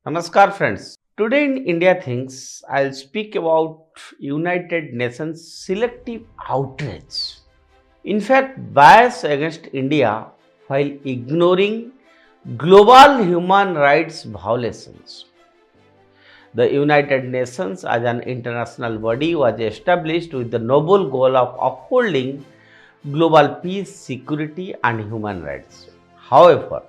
Namaskar friends. Today in India Things, I'll speak about United Nations selective outrage. In fact, bias against India while ignoring global human rights violations. The United Nations as an international body was established with the noble goal of upholding global peace, security and human rights. However,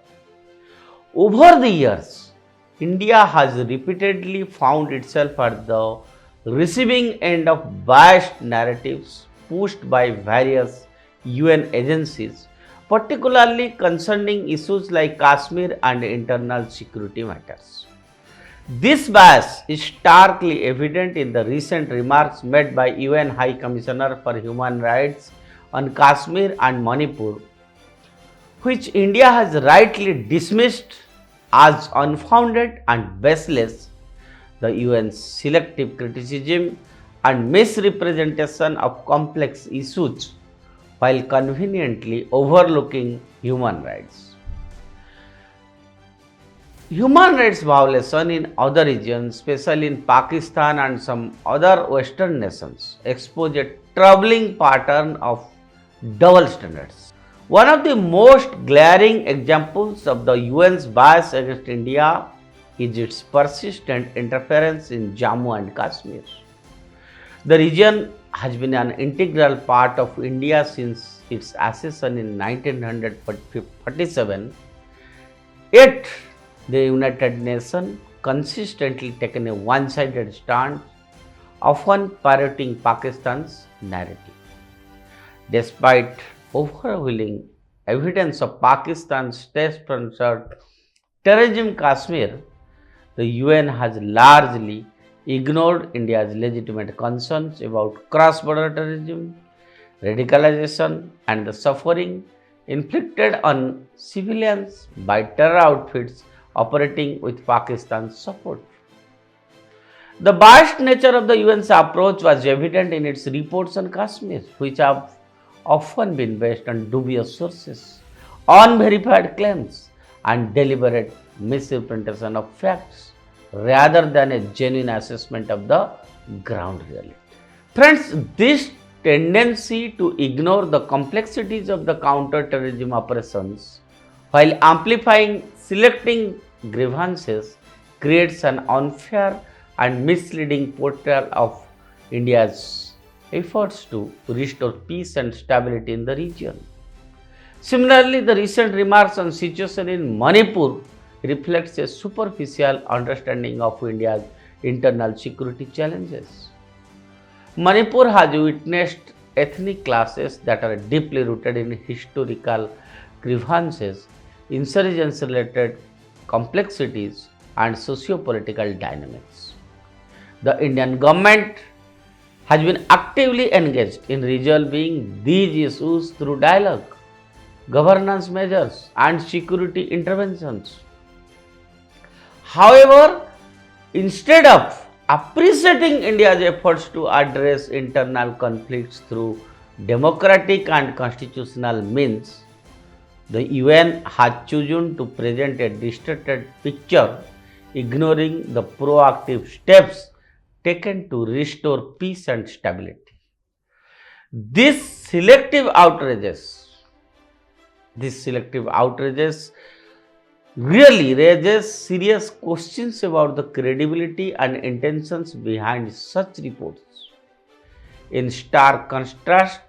over the years, India has repeatedly found itself at the receiving end of biased narratives pushed by various UN agencies, particularly concerning issues like Kashmir and internal security matters. This bias is starkly evident in the recent remarks made by UN High Commissioner for Human Rights on Kashmir and Manipur, which India has rightly dismissed as unfounded and baseless. The UN's selective criticism and misrepresentation of complex issues while conveniently overlooking human rights. Human rights violation in other regions, especially in Pakistan and some other Western nations, expose a troubling pattern of double standards. One of the most glaring examples of the UN's bias against India is its persistent interference in Jammu and Kashmir. The region has been an integral part of India since its accession in 1947, yet the United Nations consistently taken a one-sided stand, often parroting Pakistan's narrative. Despite overwhelming evidence of Pakistan's state-sponsored terrorism in Kashmir, the UN has largely ignored India's legitimate concerns about cross-border terrorism, radicalization, and the suffering inflicted on civilians by terror outfits operating with Pakistan's support. The biased nature of the UN's approach was evident in its reports on Kashmir, which have often been based on dubious sources, unverified claims, and deliberate misrepresentation of facts rather than a genuine assessment of the ground reality. Friends, this tendency to ignore the complexities of the counter-terrorism operations while amplifying selecting grievances creates an unfair and misleading portrayal of India's efforts to restore peace and stability in the region. Similarly, the recent remarks on situation in Manipur reflects a superficial understanding of India's internal security challenges. Manipur has witnessed ethnic clashes that are deeply rooted in historical grievances, insurgency-related complexities, and socio-political dynamics. The Indian government has been actively engaged in resolving these issues through dialogue, governance measures, and security interventions. However, instead of appreciating India's efforts to address internal conflicts through democratic and constitutional means, the UN has chosen to present a distorted picture, ignoring the proactive steps taken to restore peace and stability. This selective outrages really raises serious questions about the credibility and intentions behind such reports. In stark contrast,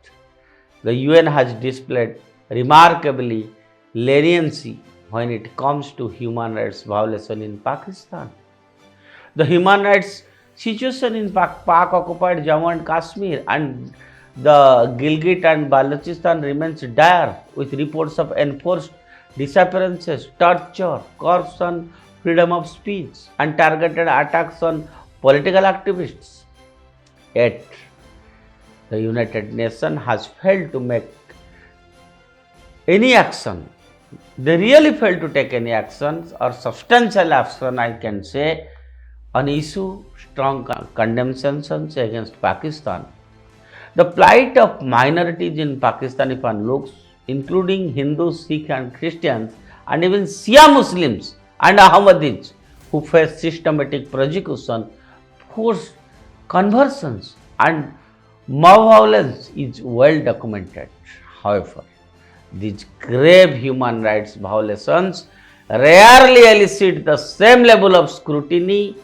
the UN has displayed remarkably leniency when it comes to human rights violation in Pakistan. The human rights situation in Pak-occupied Jammu and Kashmir and the Gilgit and Balochistan remains dire, with reports of enforced disappearances, torture, corruption, freedom of speech, and targeted attacks on political activists. Yet, the United Nations has failed to make any action. They really failed to take any actions or substantial action, I can say, on issue strong condemnations against Pakistan. The plight of minorities in Pakistan, if one looks, including Hindus, Sikhs, and Christians, and even Shia Muslims and Ahmadis who face systematic persecution, forced conversions, and mob violence is well documented. However, these grave human rights violations rarely elicit the same level of scrutiny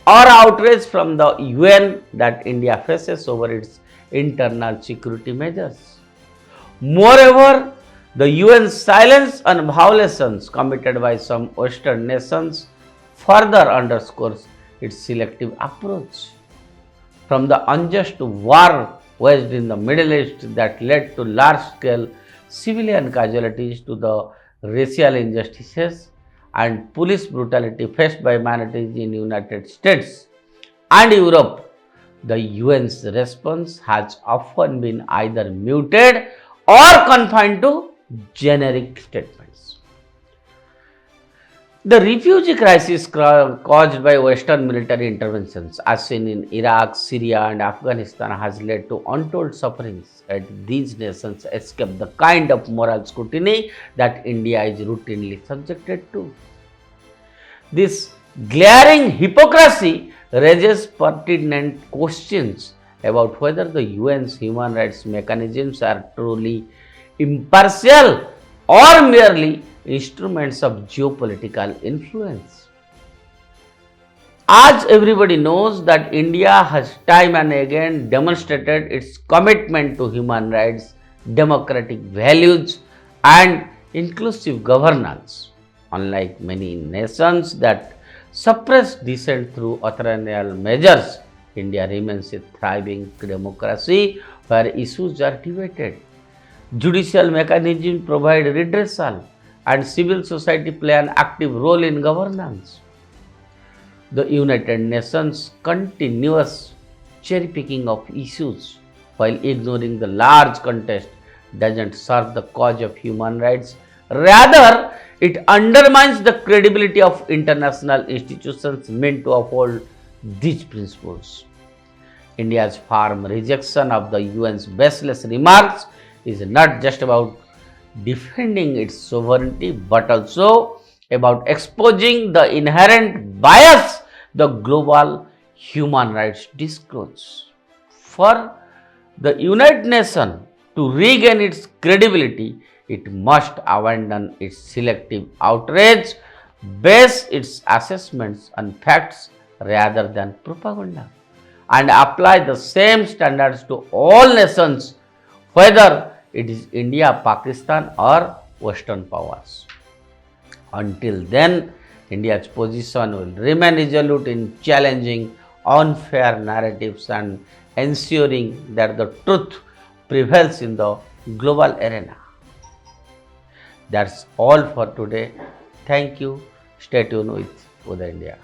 or outrage from the UN that India faces over its internal security measures. Moreover, the UN's silence on violations committed by some Western nations further underscores its selective approach. From the unjust war waged in the Middle East that led to large-scale civilian casualties to the racial injustices and police brutality faced by minorities in the United States and Europe, the UN's response has often been either muted or confined to generic statements. The refugee crisis caused by Western military interventions, as seen in Iraq, Syria, and Afghanistan, has led to untold sufferings as these nations escape the kind of moral scrutiny that India is routinely subjected to. This glaring hypocrisy raises pertinent questions about whether the UN's human rights mechanisms are truly impartial or merely instruments of geopolitical influence. As everybody knows that India has time and again demonstrated its commitment to human rights, democratic values, and inclusive governance. Unlike many nations that suppress dissent through authoritarian measures, India remains a thriving democracy where issues are debated. Judicial mechanisms provide redressal, and civil society play an active role in governance. The United Nations' continuous cherry picking of issues while ignoring the large context doesn't serve the cause of human rights. Rather, it undermines the credibility of international institutions meant to uphold these principles. India's firm rejection of the UN's baseless remarks is not just about defending its sovereignty but also about exposing the inherent bias the global human rights disclose. For the United Nations to regain its credibility, it must abandon its selective outrage, base its assessments on facts rather than propaganda, and apply the same standards to all nations, whether it is India, Pakistan, or Western powers. Until then, India's position will remain resolute in challenging unfair narratives and ensuring that the truth prevails in the global arena. That's all for today. Thank you. Stay tuned with Uday India.